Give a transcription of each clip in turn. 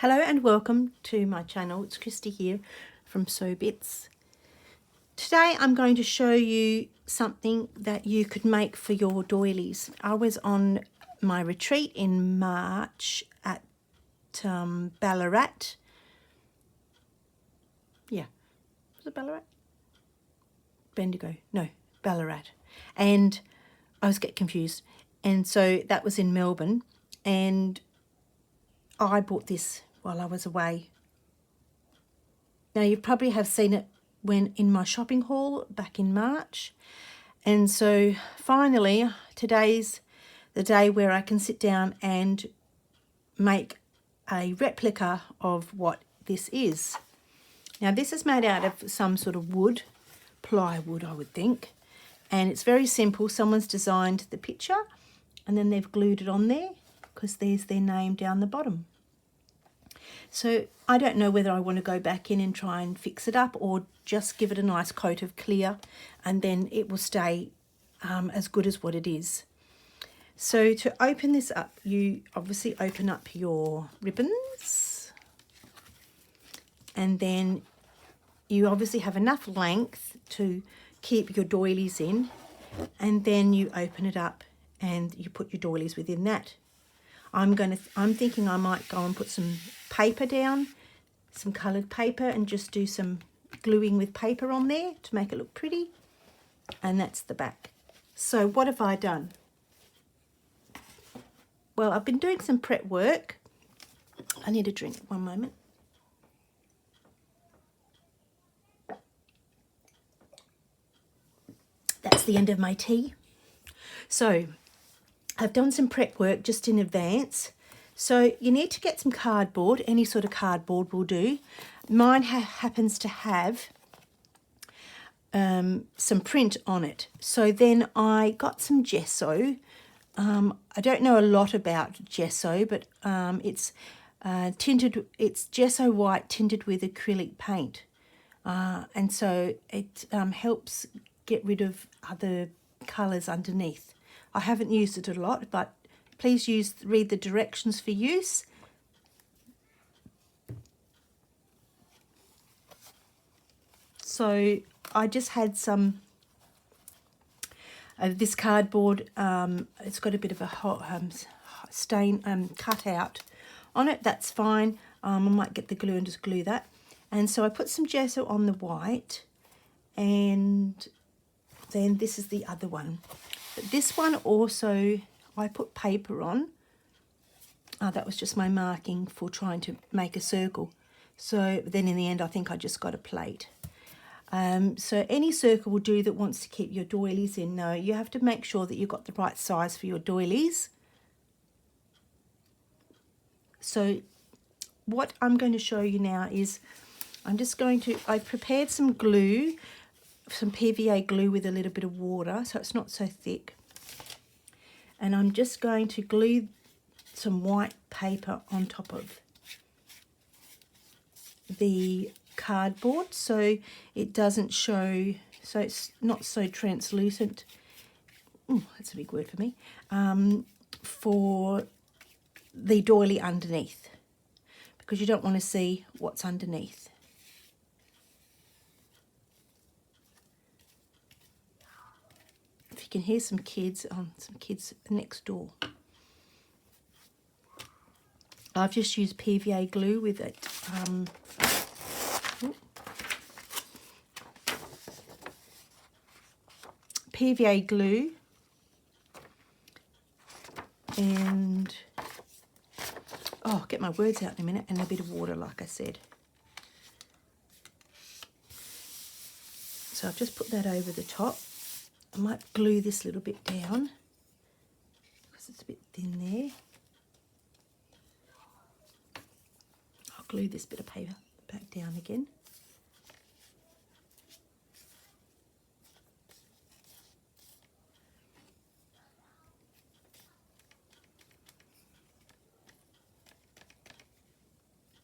Hello and welcome to my channel. It's Kristy here from Sewbits. Today I'm going to show you something that you could make for your doilies. I was on my retreat in March at Ballarat. Yeah, was it Ballarat? Bendigo, no, Ballarat. And I was getting confused. And so that was in Melbourne, and I bought this while I was away. Now you probably have seen it when in my shopping haul back in March. And so finally today's the day where I can sit down and make a replica of what this is. Now this is made out of some sort of wood, plywood I would think. And it's very simple. Someone's designed the picture and then they've glued it on there because there's their name down the bottom. So I don't know whether I want to go back in and try and fix it up or just give it a nice coat of clear and then it will stay as good as what it is. So to open this up, you obviously open up your ribbons and then you obviously have enough length to keep your doilies in, and then you open it up and you put your doilies within that. I'm thinking I might go and put some paper down, some coloured paper, and just do some gluing with paper on there to make it look pretty. And that's the back. So what have I done? Well, I've been doing some prep work. I need a drink, one moment. That's the end of my tea. So I've done some prep work just in advance. So you need to get some cardboard. Any sort of cardboard will do. Mine happens to have some print on it. So then I got some gesso. I don't know a lot about gesso, but it's tinted. It's gesso white tinted with acrylic paint, and so it helps get rid of other colours underneath. I haven't used it a lot, but please read the directions for use. So I just had some this cardboard. It's got a bit of a stain cut out on it. That's fine. I might get the glue and just glue that. And so I put some gesso on the white, and then this is the other one. But this one also, I put paper on. That was just my marking for trying to make a circle. So then in the end, I think I just got a plate. So any circle will do that wants to keep your doilies in. No, you have to make sure that you've got the right size for your doilies. So what I'm going to show you now is I prepared some glue, some PVA glue with a little bit of water so it's not so thick, and I'm just going to glue some white paper on top of the cardboard so it doesn't show, so it's not so translucent. That's a big word for me. For the doily underneath, because you don't want to see what's underneath. If you can hear some kids next door. I've just used PVA glue with it. PVA glue and get my words out in a minute, and a bit of water, like I said. So I've just put that over the top. I might glue this little bit down because it's a bit thin there. I'll glue this bit of paper back down again.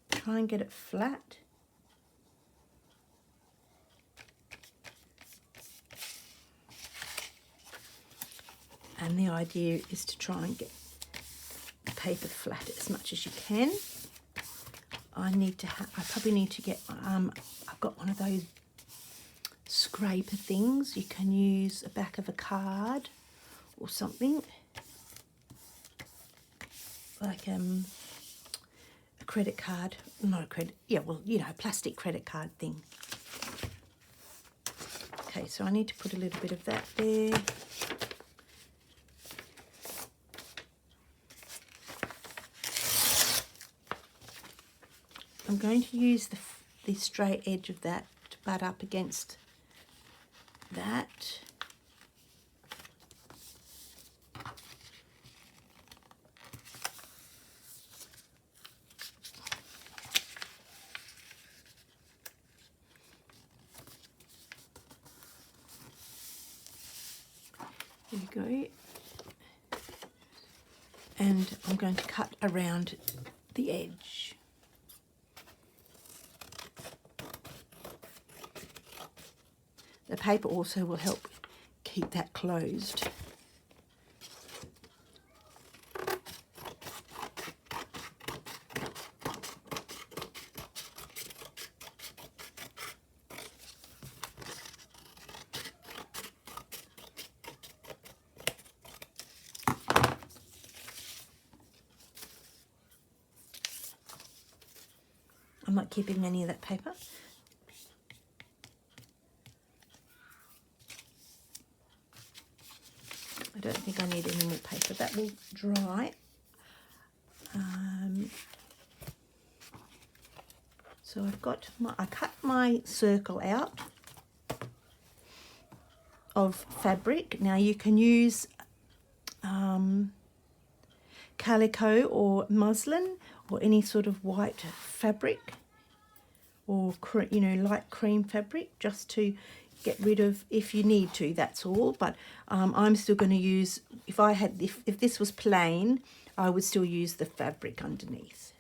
Try and get it flat. And the idea is to try and get the paper flat as much as you can. I probably need to get, I've got one of those scraper things. You can use the back of a card or something. Like a credit card, not a credit, yeah, well, you know, a plastic credit card thing. Okay, so I need to put a little bit of that there. I'm going to use the straight edge of that to butt up against that. There we go. And I'm going to cut around the edge. The paper also will help keep that closed. I'm not keeping any of that paper. I don't think I need any more paper. That will dry. So I've got I cut my circle out of fabric. Now you can use calico or muslin or any sort of white fabric, or you know, light cream fabric, just to get rid of, if you need to, that's all. But I'm still going to use, if this was plain, I would still use the fabric underneath,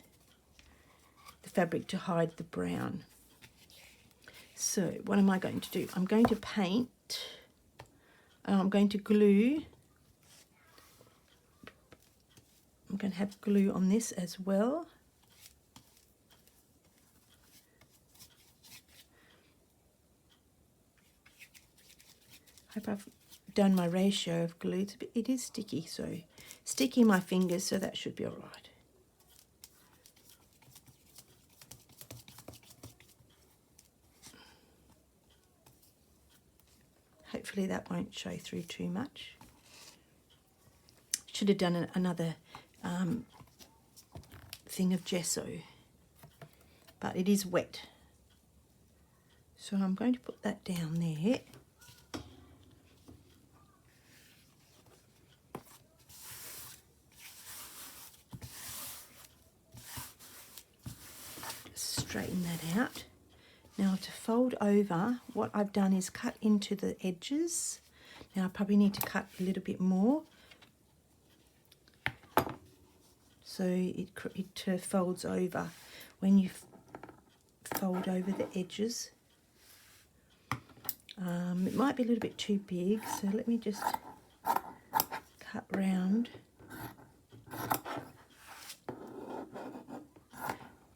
the fabric to hide the brown. So what am I going to do? I'm going to paint, I'm going to glue. I'm going to have glue on this as well. Hope I've done my ratio of glue. It is sticky, so sticky in my fingers, so that should be all right. Hopefully that won't show through too much. Should have done another thing of gesso, but it is wet. So I'm going to put that down there. Just straighten that out. Now to fold over, what I've done is cut into the edges. Now I probably need to cut a little bit more, so it folds over when you fold over the edges. It might be a little bit too big, so let me just cut round.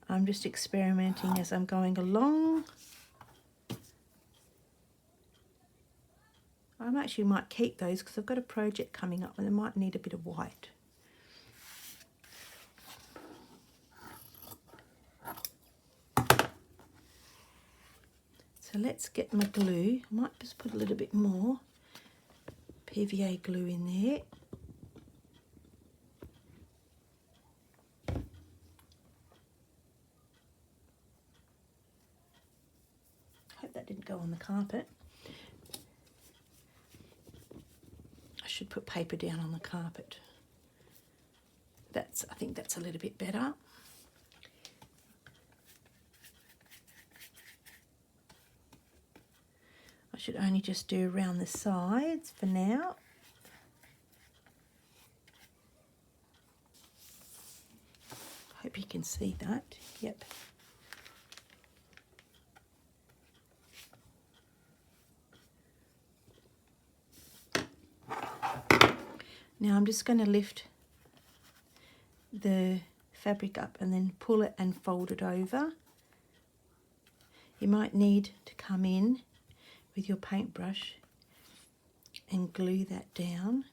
I'm just experimenting as I'm going along. I actually might keep those because I've got a project coming up and I might need a bit of white. So let's get my glue. I might just put a little bit more PVA glue in there. Hope that didn't go on the carpet. I should put paper down on the carpet. I think that's a little bit better. I should only just do around the sides for now. Hope you can see that. Yep. Now I'm just going to lift the fabric up and then pull it and fold it over. You might need to come in with your paintbrush and glue that down.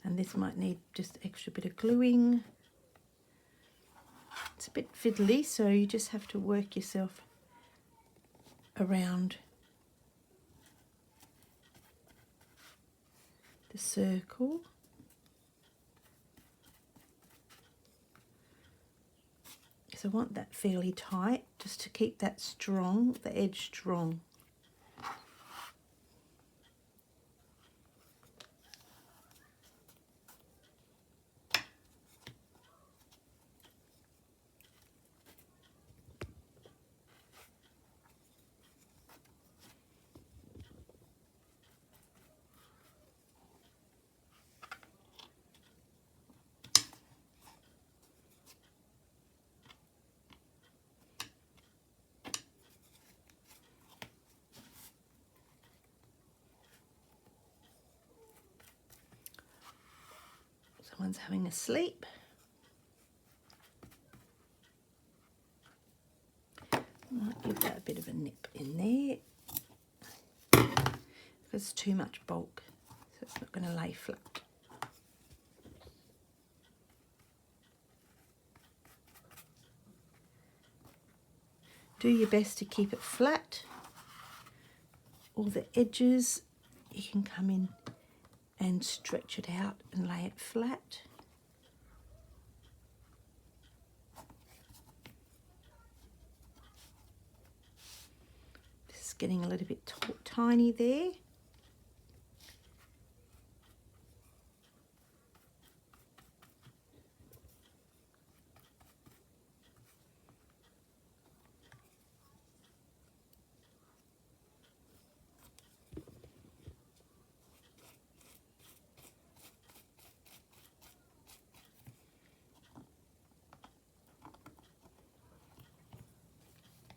And this might need just extra bit of gluing. It's a bit fiddly, so you just have to work yourself around the circle. So I want that fairly tight, just to keep that strong, the edge strong. Someone's having a sleep. Might give that a bit of a nip in there because it's too much bulk, so it's not going to lay flat. Do your best to keep it flat. All the edges, you can come in and stretch it out and lay it flat. This is getting a little bit tiny there.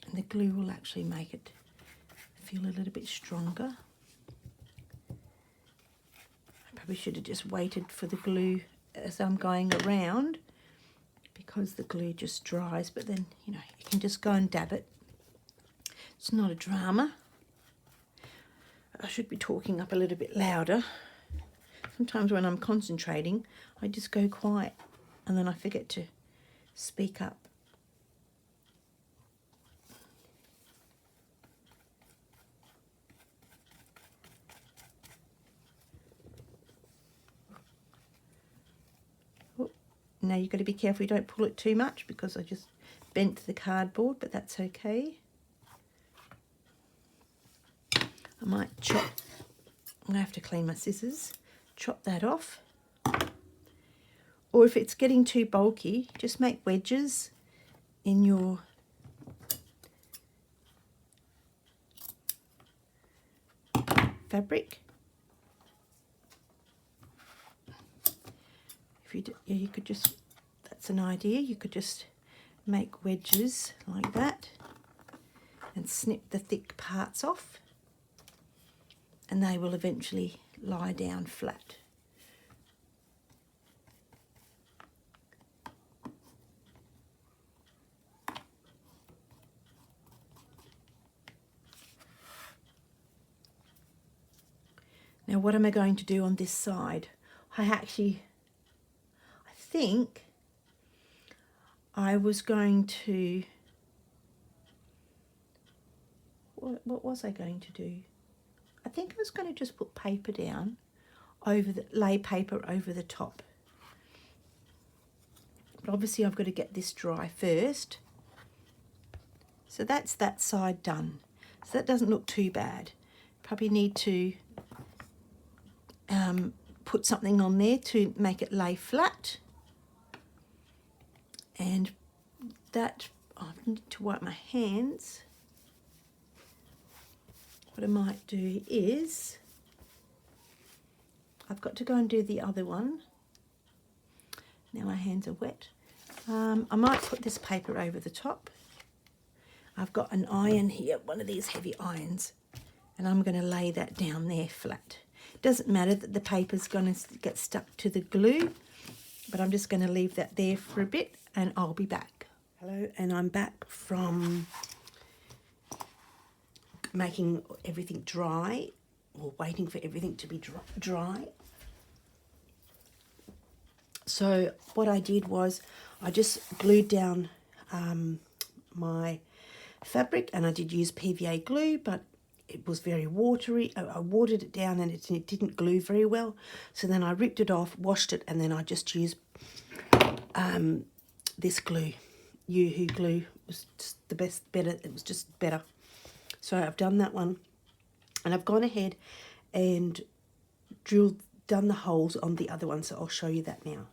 And the glue will actually make it feel a little bit stronger. I probably should have just waited for the glue as I'm going around, because the glue just dries, but then, you know, you can just go and dab it. It's not a drama. I should be talking up a little bit louder. Sometimes when I'm concentrating, I just go quiet and then I forget to speak up. Now you've got to be careful you don't pull it too much, because I just bent the cardboard, but that's okay. I might chop, I'm going to have to clean my scissors, chop that off. Or if it's getting too bulky, just make wedges in your fabric. If you do, yeah, you could just, that's an idea, you could just make wedges like that and snip the thick parts off, and they will eventually lie down flat. Now what am I going to do on this side? I think I was going to, what was I going to do? I think I was going to just put paper down, lay paper over the top. But obviously I've got to get this dry first. So that's that side done. So that doesn't look too bad. Probably need to put something on there to make it lay flat. And that, I need to wipe my hands. What I might do is, I've got to go and do the other one. Now my hands are wet. I might put this paper over the top. I've got an iron here, one of these heavy irons, and I'm going to lay that down there flat. It doesn't matter that the paper's going to get stuck to the glue, but I'm just going to leave that there for a bit and I'll be back. Hello, and I'm back from making everything dry, or waiting for everything to be dry. So what I did was I just glued down my fabric, and I did use PVA glue, but it was very watery. I watered it down and it didn't glue very well. So then I ripped it off, washed it, and then I just used this glue. Yoo-hoo glue. It was just the best, better. It was just better. So I've done that one, and I've gone ahead and done the holes on the other one. So I'll show you that now.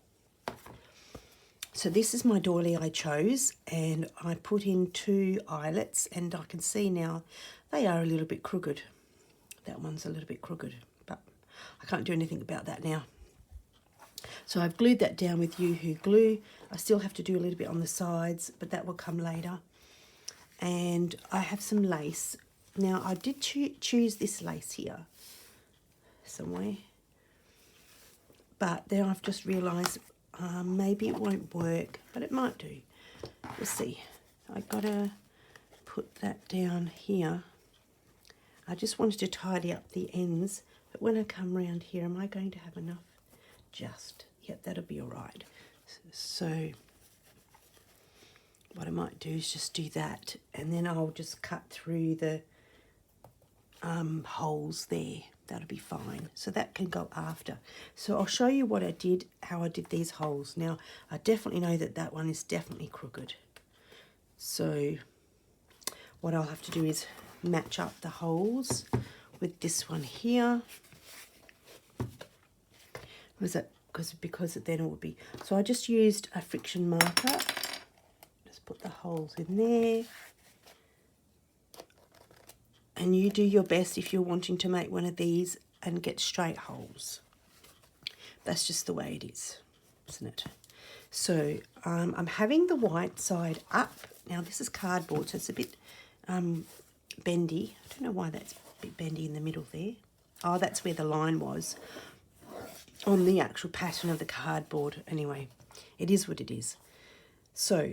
So this is my doily I chose, and I put in 2 eyelets, and I can see now they are a little bit crooked. That one's a little bit crooked, but I can't do anything about that now. So I've glued that down with Yoo-hoo glue. I still have to do a little bit on the sides, but that will come later. And I have some lace. Now I did choose this lace here somewhere, but then I've just realised maybe it won't work, but it might do. We'll see. I gotta put that down here. I just wanted to tidy up the ends, but when I come round here, am I going to have enough? Just, yep, that'll be all right. So what I might do is just do that, and then I'll just cut through the holes there. That'll be fine. So that can go after. So I'll show you what I did, how I did these holes. Now, I definitely know that that one is definitely crooked. So what I'll have to do is match up the holes with this one here. Was that because then it would be. So I just used a friction marker. Just put the holes in there. And you do your best if you're wanting to make one of these and get straight holes. That's just the way it is, isn't it? So I'm having the white side up. Now this is cardboard, so it's a bit bendy. I don't know why that's a bit bendy in the middle there. Oh, that's where the line was on the actual pattern of the cardboard. Anyway, it is what it is. So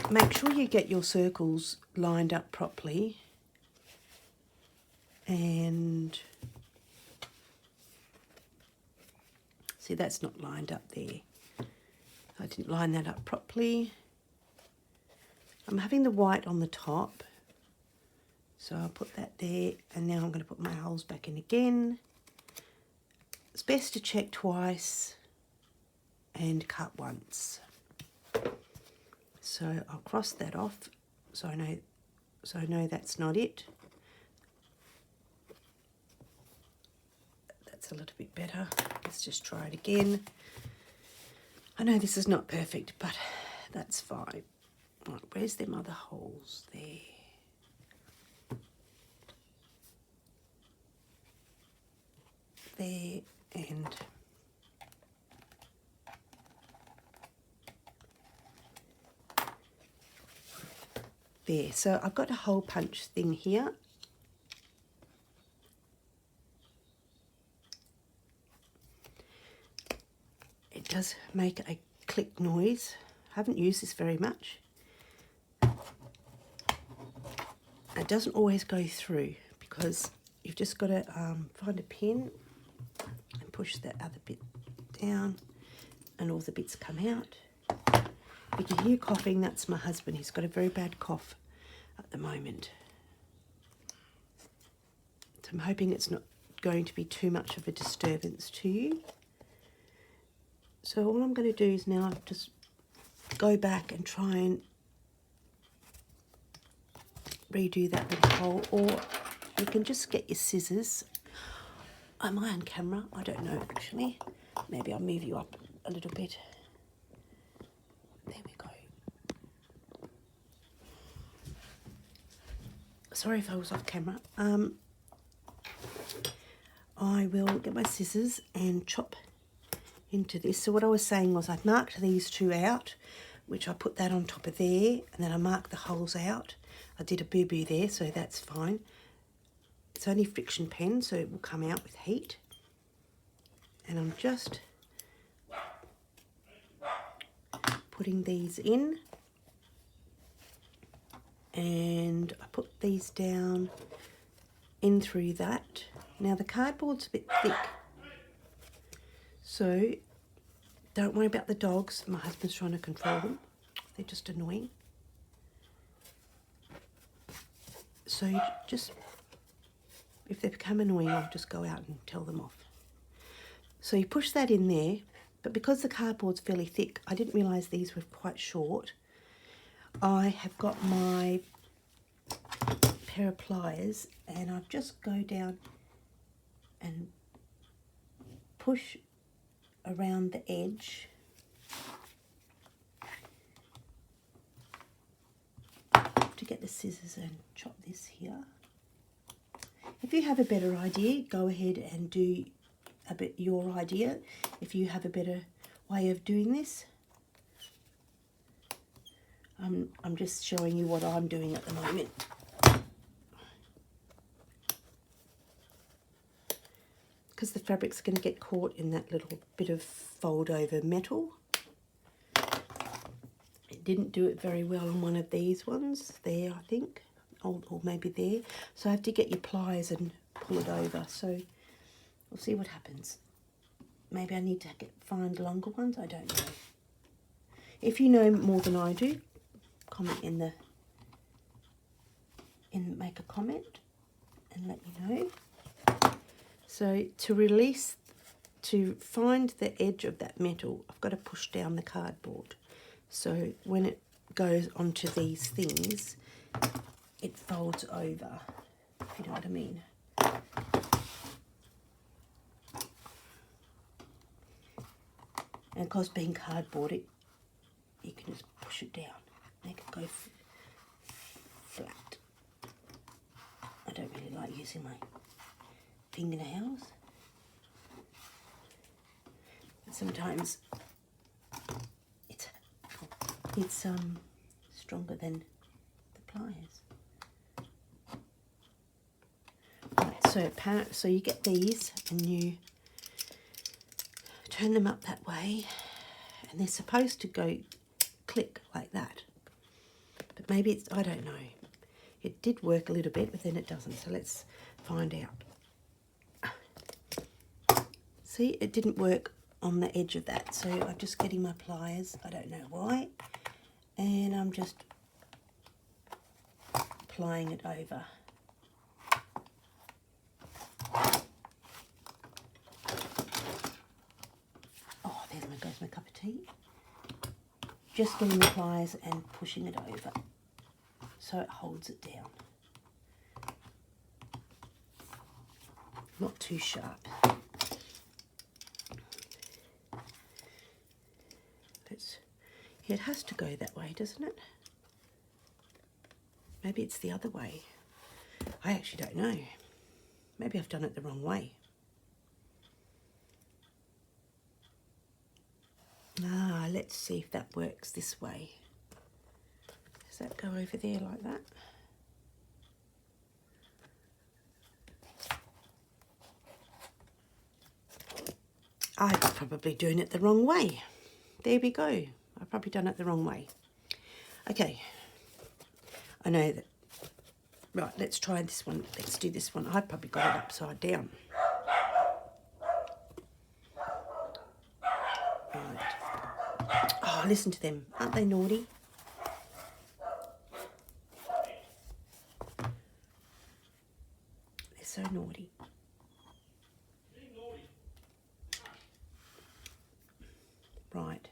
make sure you get your circles lined up properly, and see, that's not lined up there. I didn't line that up properly. I'm having the white on the top, so I'll put that there, and now I'm going to put my holes back in again. It's best to check twice and cut once. So I'll cross that off, so I know that's not it. That's a little bit better. Let's just try it again. I know this is not perfect, but that's fine. Right, where's them other holes? There. There and there. So I've got a hole punch thing here. It does make a click noise. I haven't used this very much. It doesn't always go through because you've just got to find a pin and push that other bit down, and all the bits come out. If you hear coughing, that's my husband. He's got a very bad cough at the moment. So I'm hoping it's not going to be too much of a disturbance to you. So all I'm going to do is now just go back and try and redo that little hole, or you can just get your scissors. Am I on camera? I don't know actually. Maybe I'll move you up a little bit. There we go. Sorry if I was off camera. I will get my scissors and chop into this. So what I was saying was I marked these two out, which I put that on top of there, and then I marked the holes out. I did a boo-boo there, so that's fine. It's only friction pen, so it will come out with heat. And I'm just putting these in, and I put these down in through that. Now the cardboard's a bit thick, so don't worry about the dogs. My husband's trying to control them. They're just annoying. So you just, if they become annoying, I'll just go out and tell them off. So you push that in there, but because the cardboard's fairly thick, I didn't realise these were quite short. I have got my pair of pliers, and I just go down and push around the edge to get the scissors and chop this here. If you have a better idea, go ahead and do a bit your idea. If you have a better way of doing this, I'm just showing you what I'm doing at the moment. Because the fabric's going to get caught in that little bit of fold over metal. It didn't do it very well on one of these ones there, I think, or maybe there. So I have to get your pliers and pull it over. So we'll see what happens. Maybe I need to find longer ones, I don't know. If you know more than I do, comment make a comment and let me know. So to find the edge of that metal, I've got to push down the cardboard. So when it goes onto these things, it folds over, if you know what I mean. And of course, being cardboard, you can just push it down, make it go flat. I don't really like using my fingernails. And sometimes it's stronger than the pliers. Right, so you get these and you turn them up that way, and they're supposed to go click like that. But maybe it's, I don't know. It did work a little bit, but then it doesn't. So let's find out. See, it didn't work on the edge of that. So I'm just getting my pliers. I don't know why. And I'm just plying it over. Oh, there goes my cup of tea. Just getting the pliers and pushing it over so it holds it down. Not too sharp. Yeah, it has to go that way, doesn't it? Maybe it's the other way. I actually don't know. Maybe I've done it the wrong way. Let's see if that works this way. Does that go over there like that? I'm probably doing it the wrong way. There we go. I've probably done it the wrong way. Okay. I know that. Right, let's try this one. Let's do this one. I've probably got it upside down. Right. Oh, listen to them. Aren't they naughty? They're so naughty. Right.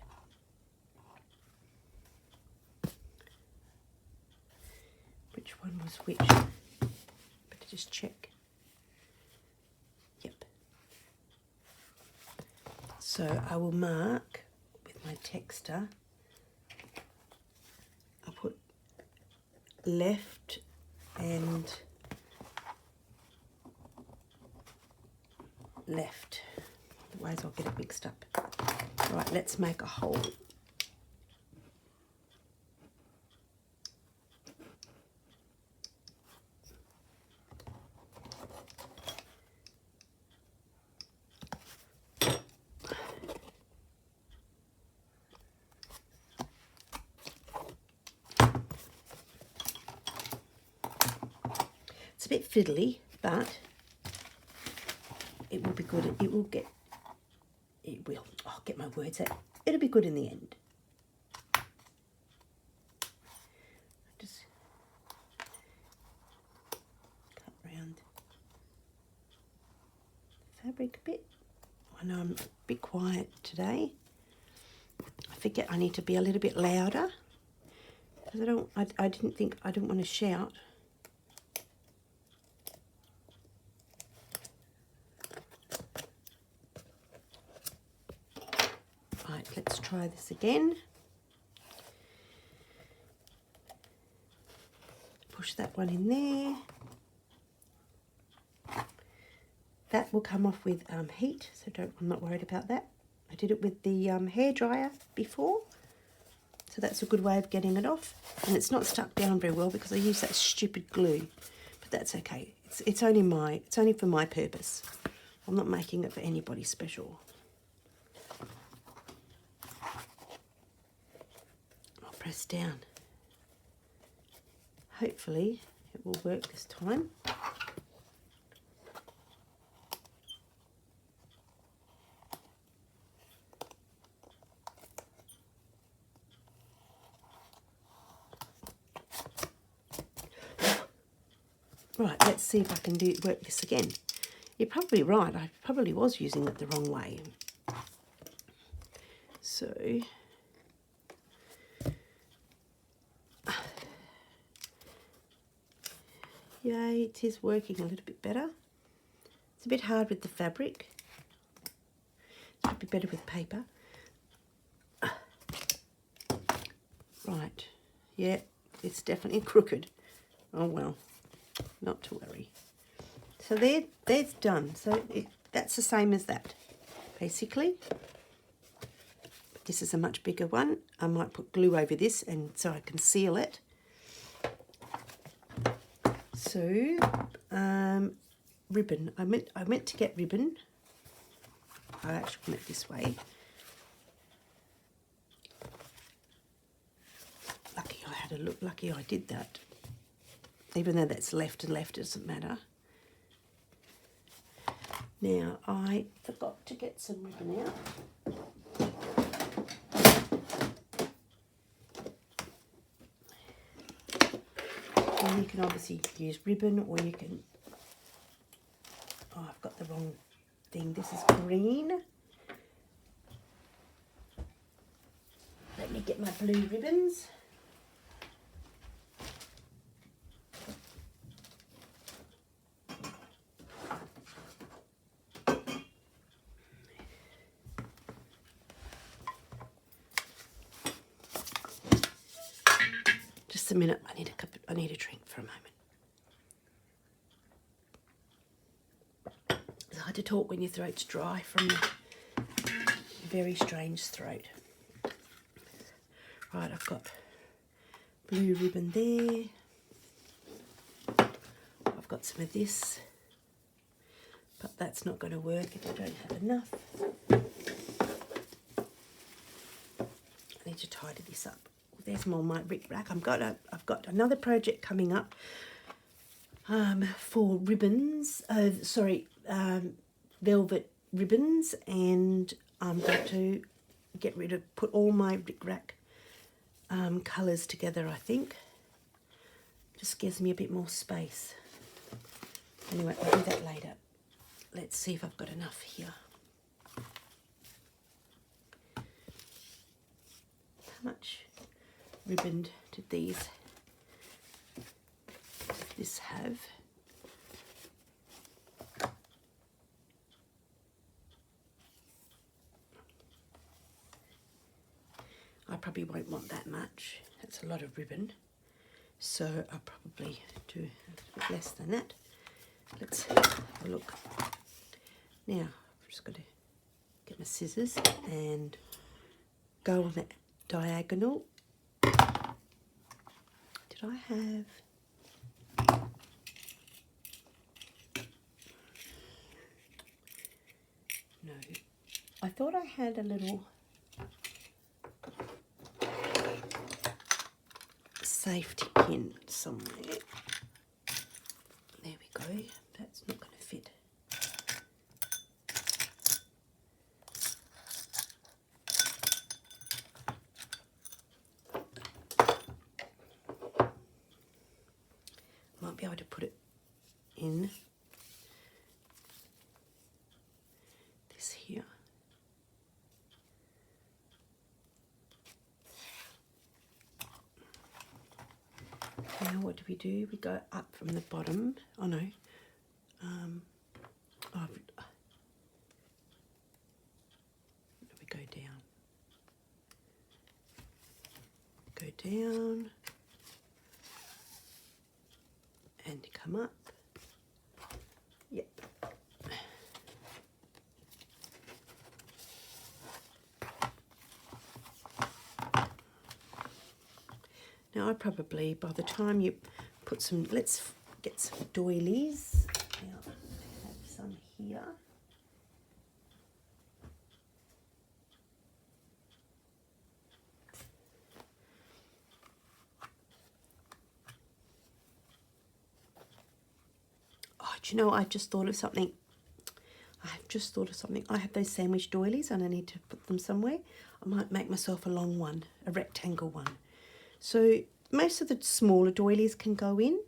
Which one was which? Better just check. Yep. So I will mark with my texter. I'll put left and left. otherwise I'll get it mixed up. Right, let's make a hole. It's a bit fiddly, but it will be good. It will. I'll get my words out. It'll be good in the end. Just cut round the fabric a bit. I know I'm a bit quiet today. I forget I need to be a little bit louder because I didn't want to shout. Right, let's try this again. Push that one in there. That will come off with heat, so I'm not worried about that. I did it with the hairdryer before, so that's a good way of getting it off. And it's not stuck down very well because I use that stupid glue, but that's okay. It's only for my purpose. I'm not making it for anybody special. I'll press down. Hopefully it will work this time. Right, let's see if I can work this again. You're probably right, I probably was using it the wrong way. So, yeah, it is working a little bit better. It's a bit hard with the fabric. It would be better with paper. Right, yeah, it's definitely crooked. Oh well. Not to worry. So there's done. So that's the same as that, basically. But this is a much bigger one. I might put glue over this and so I can seal it. So ribbon. I meant to get ribbon. I actually went it this way. Lucky I had a look. Lucky I did that. Even though that's left and left, it doesn't matter. Now, I forgot to get some ribbon out. And you can obviously use ribbon, or you can... Oh, I've got the wrong thing. This is green. Let me get my blue ribbons. Just a minute, I need a drink for a moment. It's hard to talk when your throat's dry from a very strange throat. Right, I've got blue ribbon there. I've got some of this, but that's not going to work if I don't have enough. I need to tidy this up. There's more my rick-rack. I've got another project coming up for ribbons. Velvet ribbons, and I'm going to put all my rick-rack colours together. I think just gives me a bit more space. Anyway, I'll do that later. Let's see if I've got enough here. How much ribbon did this have? I probably won't want that much. That's a lot of ribbon. So I'll probably do a little bit less than that. Let's have a look. Now, I've just got to get my scissors and go on that diagonal. Did I have... No, I thought I had a little safety pin somewhere. There we go. That's not going to fit. Might be able to put it in this here. Now what do? We go up from the bottom. Oh no. We go down. Go down. And come up. Yep. Now I probably, by the time you put some, let's get some doilies. Now I have some here. Oh, do you know, I just thought of something. I have those sandwich doilies and I need to put them somewhere. I might make myself a long one, a rectangle one. So most of the smaller doilies can go in.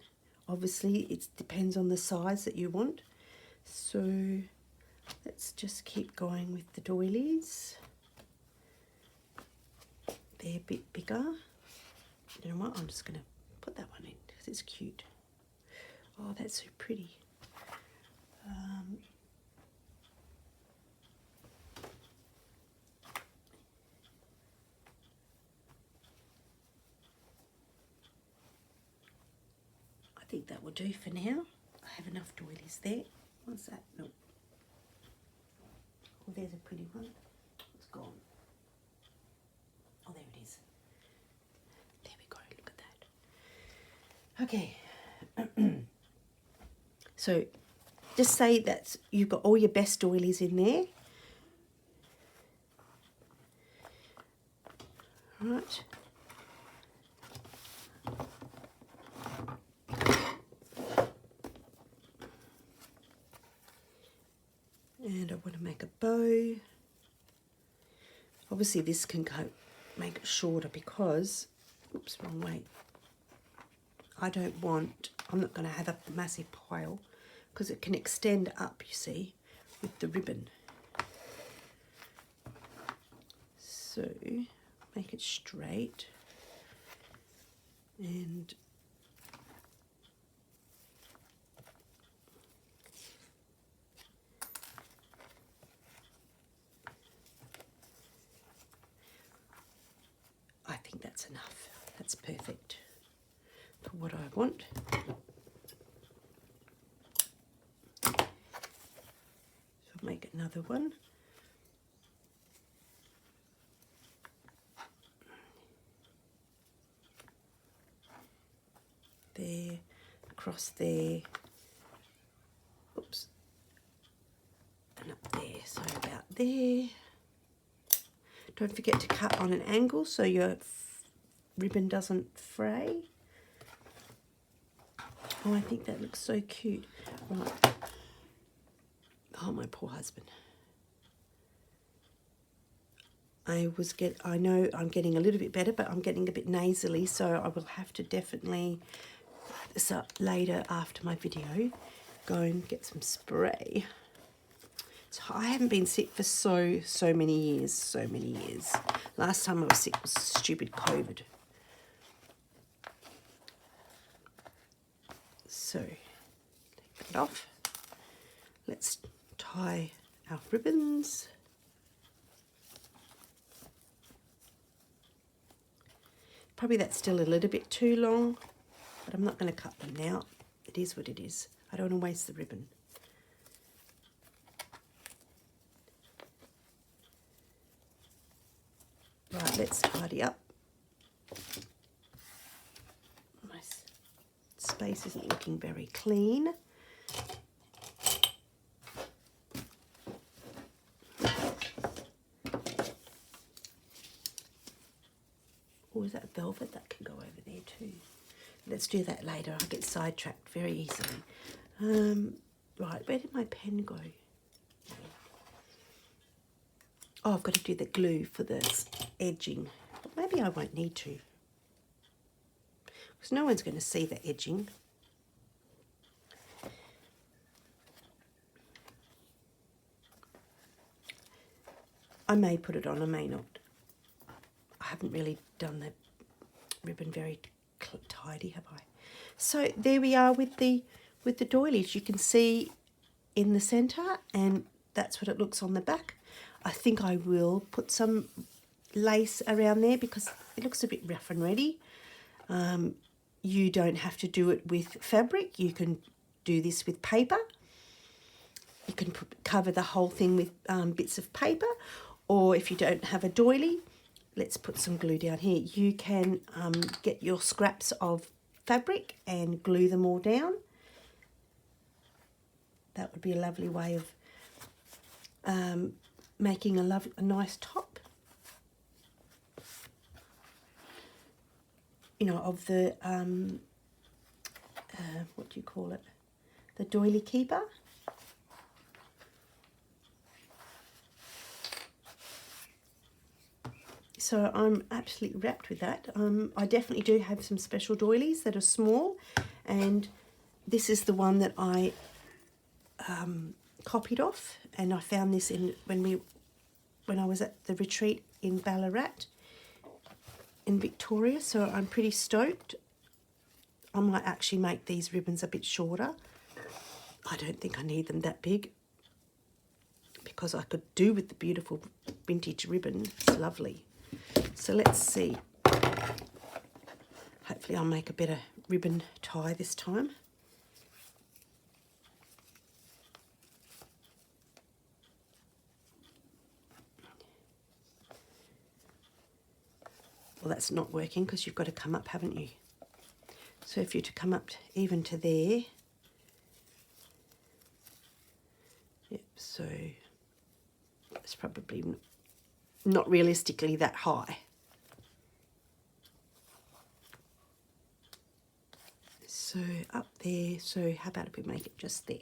Obviously, it depends on the size that you want. So let's just keep going with the doilies. They're a bit bigger. You know what? I'm just going to put that one in because it's cute. Oh, that's so pretty. I think that will do for now. I have enough doilies there. What's that? No. Oh, there's a pretty one. It's gone. Oh, there it is. There we go. Look at that. Okay. So just say that you've got all your best doilies in there. Right. And I want to make a bow. Obviously this can go, make it shorter because, oops, wrong way. I'm not going to have a massive pile because it can extend up, you see, with the ribbon. So make it straight and I think that's enough. That's perfect for what I want. So I'll make another one. There, across there, oops, and up there, so about there. Don't forget to cut on an angle so your ribbon doesn't fray. Oh, I think that looks so cute. Right. Oh, my poor husband. I know I'm getting a little bit better, but I'm getting a bit nasally, so I will have to definitely, so later after my video, go and get some spray. So I haven't been sick for so many years, Last time I was sick was stupid COVID. So, take that off. Let's tie our ribbons. Probably that's still a little bit too long, but I'm not going to cut them now. It is what it is. I don't want to waste the ribbon. let's tidy up. My space isn't looking very clean. Or is that velvet? That can go over there too. Let's do that later. I get sidetracked very easily. Right, where did my pen go? Oh, I've got to do the glue for this edging. But maybe I won't need to, because no one's going to see the edging. I may put it on, I may not. I haven't really done the ribbon very tidy, have I? So there we are with the doilies. You can see in the centre, and that's what it looks on the back. I think I will put some lace around there because it looks a bit rough and ready. You don't have to do it with fabric. You can do this with paper. You can cover the whole thing with bits of paper, or if you don't have a doily, let's put some glue down here. You can get your scraps of fabric and glue them all down. That would be a lovely way of making a nice top. You know, of the, what do you call it? The doily keeper. So I'm absolutely wrapped with that. I definitely do have some special doilies that are small, and this is the one that I copied off, and I found this when I was at the retreat in Ballarat in Victoria, so I'm pretty stoked. I might actually make these ribbons a bit shorter. I don't think I need them that big, because I could do with the beautiful vintage ribbon. It's lovely. So let's see. Hopefully I'll make a better ribbon tie this time. Well, that's not working because you've got to come up, haven't you? So if you're to come up even to there. Yep, so it's probably not realistically that high. So up there, so how about if we make it just there?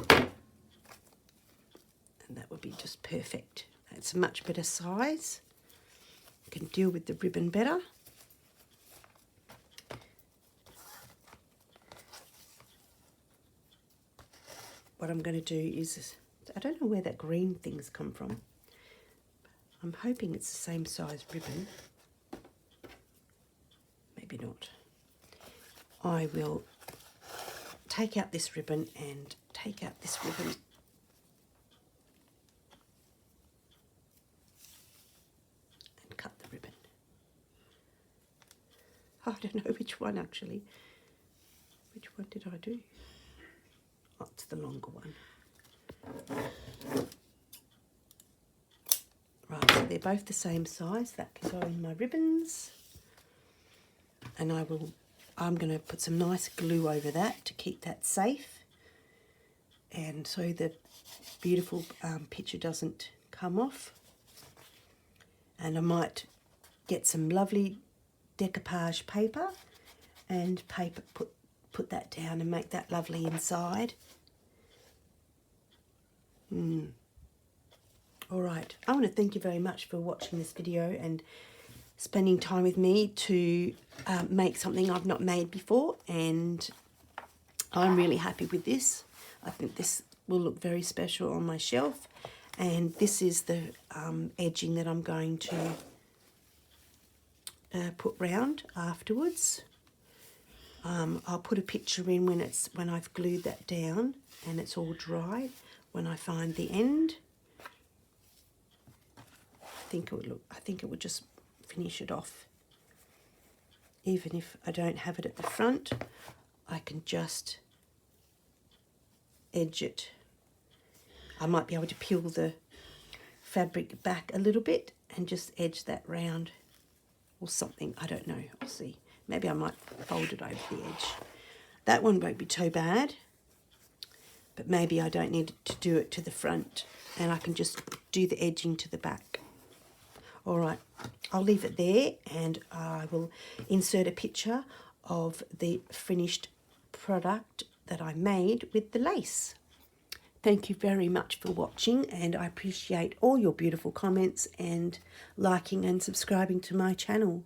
And that would be just perfect. It's a much better size. You can deal with the ribbon better. What I'm going to do is, I don't know where that green thing's come from. I'm hoping it's the same size ribbon. Maybe not. I will take out this ribbon and take out this ribbon. And cut the ribbon. I don't know which one actually. Which one did I do? Oh, it's the longer one. Right, so they're both the same size. That can go in my ribbons. And I'm going to put some nice glue over that to keep that safe. And so the beautiful picture doesn't come off. And I might get some lovely decoupage paper and put that down and make that lovely inside. All right, I want to thank you very much for watching this video and spending time with me to make something I've not made before, and I'm really happy with this. I think this will look very special on my shelf, and this is the edging that I'm going to put round afterwards. I'll put a picture in when I've glued that down and it's all dry. When I find the end, I think it would just finish it off. Even if I don't have it at the front, I can just edge it. I might be able to peel the fabric back a little bit and just edge that round or something. I don't know. I'll see. Maybe I might fold it over the edge. That one won't be too bad, but maybe I don't need to do it to the front and I can just do the edging to the back. All right, I'll leave it there and I will insert a picture of the finished product that I made with the lace. Thank you very much for watching, and I appreciate all your beautiful comments and liking and subscribing to my channel.